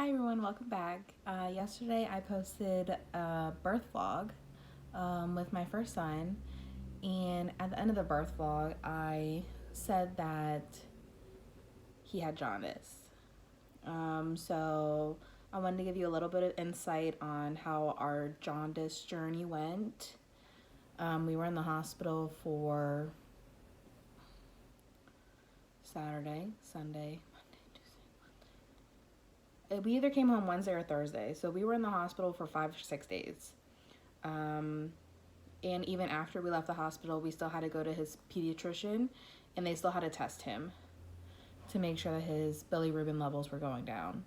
Hi everyone, welcome back. Yesterday I posted a birth vlog with my first son, and at the end of the birth vlog, I said that he had jaundice. So I wanted to give you a little bit of insight on how our jaundice journey went. We were in the hospital for Saturday, Sunday, we either came home Wednesday or Thursday. So we were in the hospital for 5 or 6 days. And even after we left the hospital, we still had to go to his pediatrician, and they still had to test him to make sure that his bilirubin levels were going down.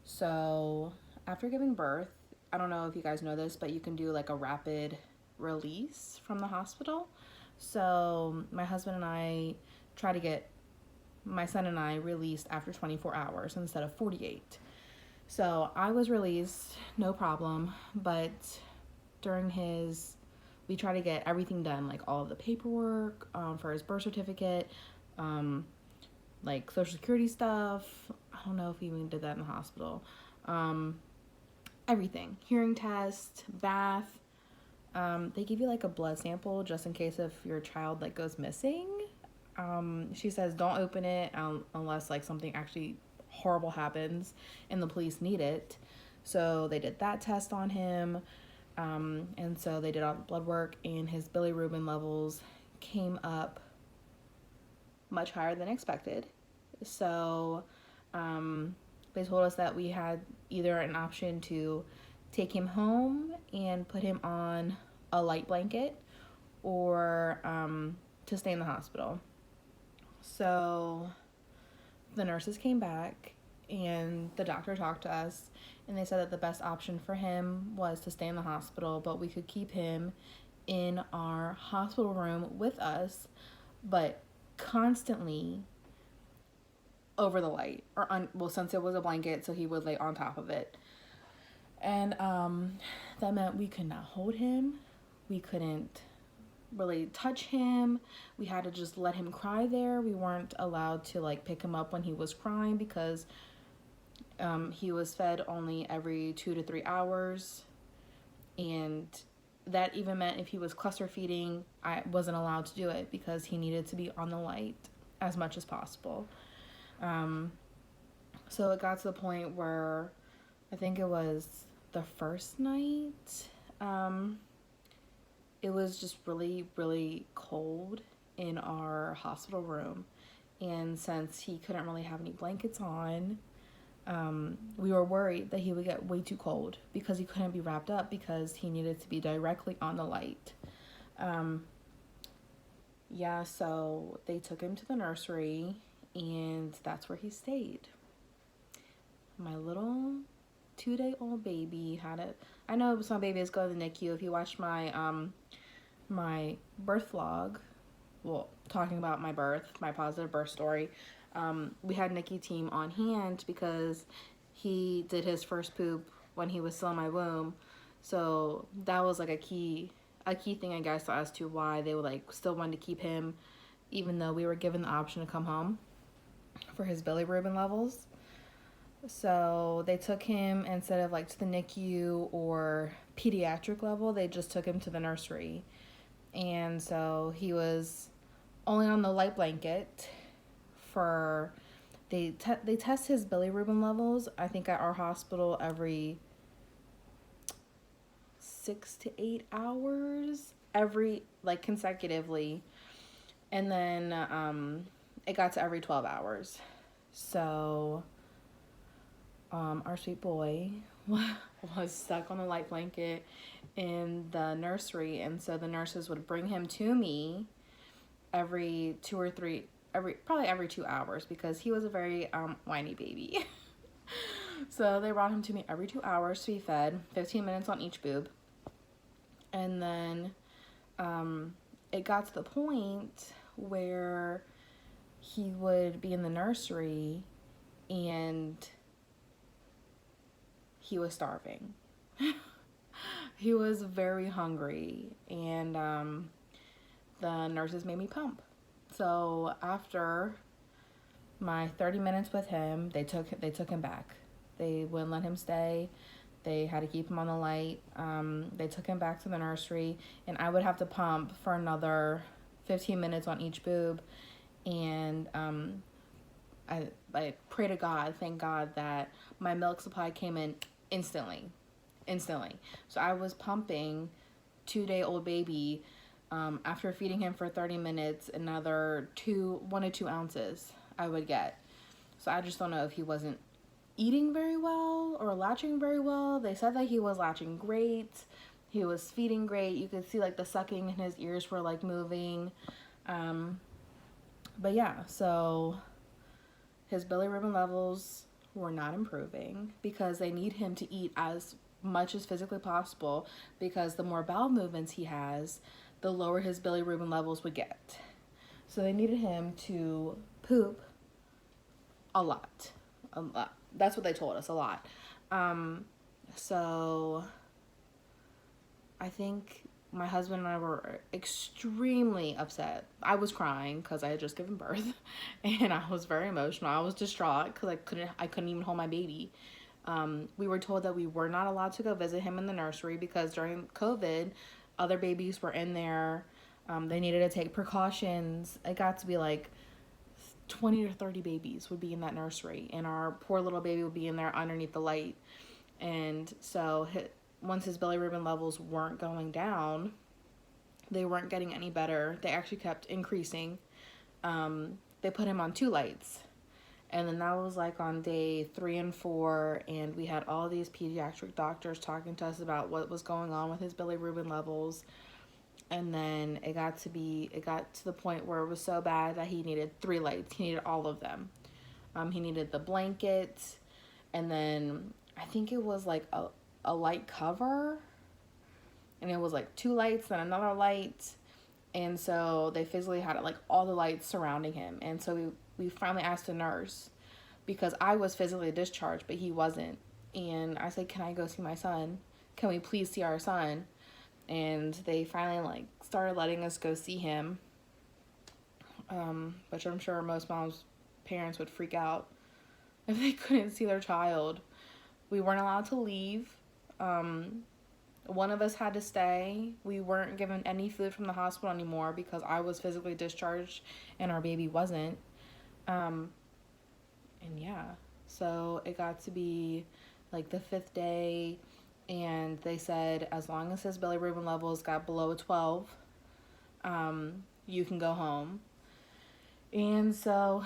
So after giving birth, I don't know if you guys know this, but you can do like a rapid release from the hospital. So my husband and I try to get my son and I released after 24 hours instead of 48. So I was released, no problem, but we try to get everything done, like all of the paperwork for his birth certificate, like social security stuff. I don't know if we even did that in the hospital. Everything, hearing test, bath. They give you like a blood sample just in case if your child like goes missing. She says don't open it unless like something actually horrible happens and the police need it. So they did that test on him, and so they did all the blood work, and his bilirubin levels came up much higher than expected. So they told us that we had either an option to take him home and put him on a light blanket, or to stay in the hospital. So the nurses came back and the doctor talked to us, and they said that the best option for him was to stay in the hospital, but we could keep him in our hospital room with us, but constantly over the light, since it was a blanket, so he would lay on top of it. And that meant we could not hold him, we couldn't really touch him, we had to just let him cry there. We weren't allowed to like pick him up when he was crying because he was fed only every 2 to 3 hours, and that even meant if he was cluster feeding, I wasn't allowed to do it because he needed to be on the light as much as possible. So it got to the point where I think it was the first night, it was just really, really cold in our hospital room. And since he couldn't really have any blankets on, we were worried that he would get way too cold because he couldn't be wrapped up because he needed to be directly on the light. So they took him to the nursery, and that's where he stayed. My little 2-day-old baby I know some babies go to the NICU. If you watch my my birth vlog, well, talking about my birth, my positive birth story, we had NICU team on hand because he did his first poop when he was still in my womb. So that was like a key thing, I guess, as to why they would like still wanted to keep him, even though we were given the option to come home for his bilirubin levels. So they took him, instead of like to the NICU or pediatric level, they just took him to the nursery. And so he was only on the light blanket for, they test his bilirubin levels, I think at our hospital every 6 to 8 hours, like consecutively. And then it got to every 12 hours. So our sweet boy was stuck on a light blanket in the nursery, and so the nurses would bring him to me every 2 hours because he was a very whiny baby. So they brought him to me every 2 hours to be fed, 15 minutes on each boob. And then it got to the point where he would be in the nursery and he was starving. He was very hungry, and the nurses made me pump. So after my 30 minutes with him, they took him back. They wouldn't let him stay. They had to keep him on the light. They took him back to the nursery, and I would have to pump for another 15 minutes on each boob. And I pray to God, thank God, that my milk supply came in instantly. So I was pumping 2-day-old baby. After feeding him for 30 minutes, another 1 to 2 ounces I would get. So I just don't know if he wasn't eating very well or latching very well. They said that he was latching great. He was feeding great. You could see like the sucking in his ears were like moving. But yeah, so his bilirubin levels were not improving because they need him to eat as much as physically possible, because the more bowel movements he has, the lower his bilirubin levels would get. So they needed him to poop a lot. That's what they told us, a lot. So I think my husband and I were extremely upset. I was crying because I had just given birth, and I was very emotional. I was distraught because I couldn't even hold my baby. We were told that we were not allowed to go visit him in the nursery because during COVID, other babies were in there. They needed to take precautions. It got to be like 20 or 30 babies would be in that nursery, and our poor little baby would be in there underneath the light. And so once his bilirubin levels weren't going down, they weren't getting any better. They actually kept increasing. They put him on 2 lights. And then that was like on day 3 and 4, and we had all these pediatric doctors talking to us about what was going on with his bilirubin levels. And then it got to the point where it was so bad that he needed 3 lights. He needed all of them. He needed the blanket, and then I think it was like a light cover, and it was like 2 lights, then another light. And so they physically had like all the lights surrounding him. And so we finally asked a nurse, because I was physically discharged, but he wasn't. And I said, can I go see my son? Can we please see our son? And they finally like started letting us go see him. Which I'm sure most parents would freak out if they couldn't see their child. We weren't allowed to leave. One of us had to stay. We weren't given any food from the hospital anymore because I was physically discharged and our baby wasn't. And yeah, so it got to be like the 5th day, and they said as long as his bilirubin levels got below 12, you can go home. And so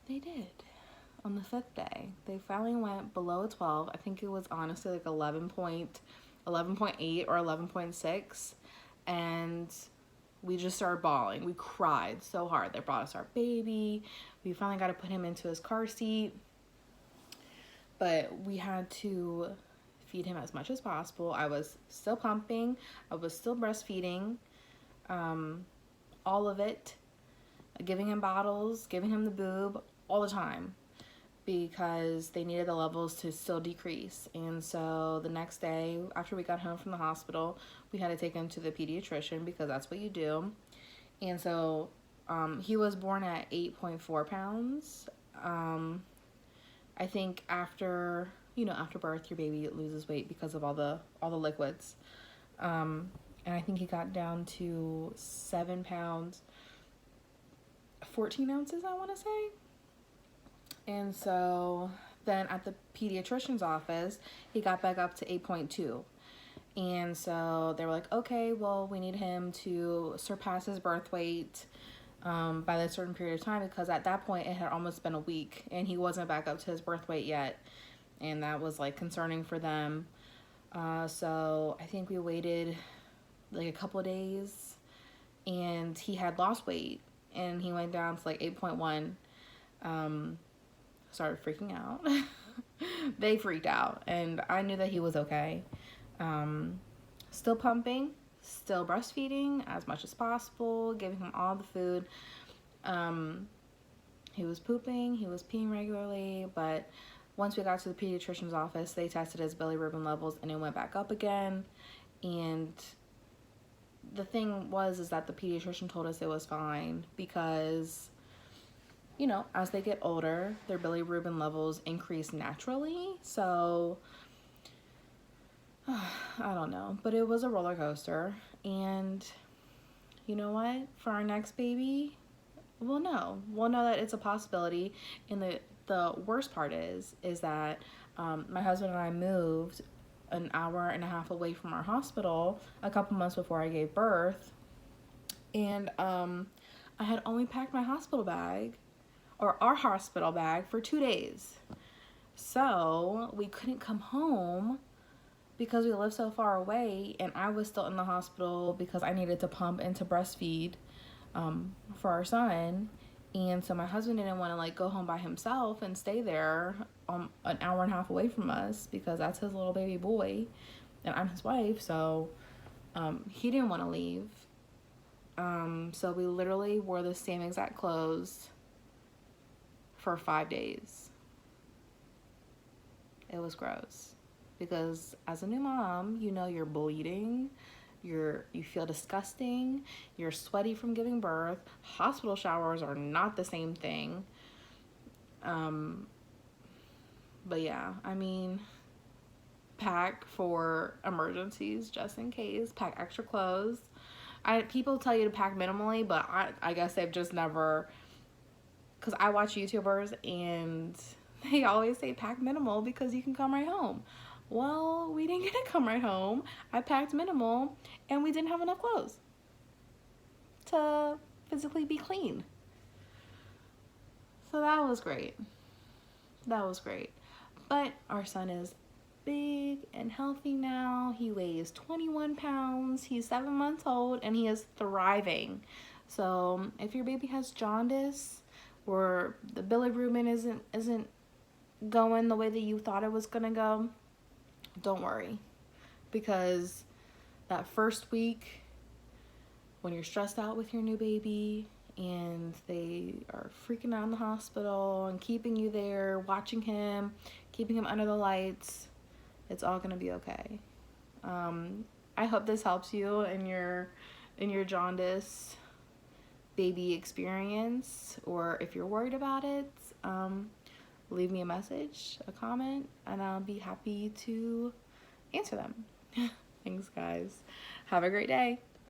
they did. On the 5th day, they finally went below 12. I think it was honestly like 11.8 or 11.6, and we just started bawling. We cried so hard. They brought us our baby. We finally got to put him into his car seat, but we had to feed him as much as possible. I was still pumping. I was still breastfeeding, all of it, giving him bottles, giving him the boob all the time, because they needed the levels to still decrease. And so the next day, after we got home from the hospital, we had to take him to the pediatrician, because that's what you do. And so he was born at 8.4 pounds. I think after birth, your baby loses weight because of all the liquids. And I think he got down to 7 pounds, 14 ounces, I want to say. And so then at the pediatrician's office, he got back up to 8.2. And so they were like, okay, well, we need him to surpass his birth weight by a certain period of time, because at that point it had almost been a week and he wasn't back up to his birth weight yet. And that was like concerning for them. So I think we waited like a couple of days, and he had lost weight, and he went down to like 8.1. Started freaking out. They freaked out, and I knew that he was okay. Still pumping, still breastfeeding as much as possible, giving him all the food. He was pooping, he was peeing regularly, but once we got to the pediatrician's office, they tested his bilirubin levels, and it went back up again. And the thing is that the pediatrician told us it was fine, because you know, as they get older, their bilirubin levels increase naturally. So, I don't know. But it was a roller coaster. And you know what? For our next baby, we'll know. We'll know that it's a possibility. And the worst part is that my husband and I moved an hour and a half away from our hospital a couple months before I gave birth. And I had only packed my hospital bag, or our hospital bag, for 2 days. So we couldn't come home because we lived so far away, and I was still in the hospital because I needed to pump and to breastfeed for our son. And so my husband didn't want to like go home by himself and stay there an hour and a half away from us, because that's his little baby boy and I'm his wife. So he didn't want to leave. So we literally wore the same exact clothes for 5 days. It was gross, because as a new mom, you know, you're bleeding, you feel disgusting, you're sweaty from giving birth. Hospital showers are not the same thing. But yeah, I mean, pack for emergencies just in case. Pack extra clothes. People tell you to pack minimally, but I guess they've just never, because I watch YouTubers and they always say pack minimal because you can come right home. Well, we didn't get to come right home. I packed minimal and we didn't have enough clothes to physically be clean. So that was great. That was great. But our son is big and healthy now. He weighs 21 pounds. He's 7 months old and he is thriving. So if your baby has jaundice, or the bilirubin isn't going the way that you thought it was gonna go, don't worry, because that first week when you're stressed out with your new baby and they are freaking out in the hospital and keeping you there, watching him, keeping him under the lights, it's all gonna be okay. I hope this helps you in your jaundice baby experience, or if you're worried about it, leave me a message, a comment, and I'll be happy to answer them. Thanks, guys. Have a great day.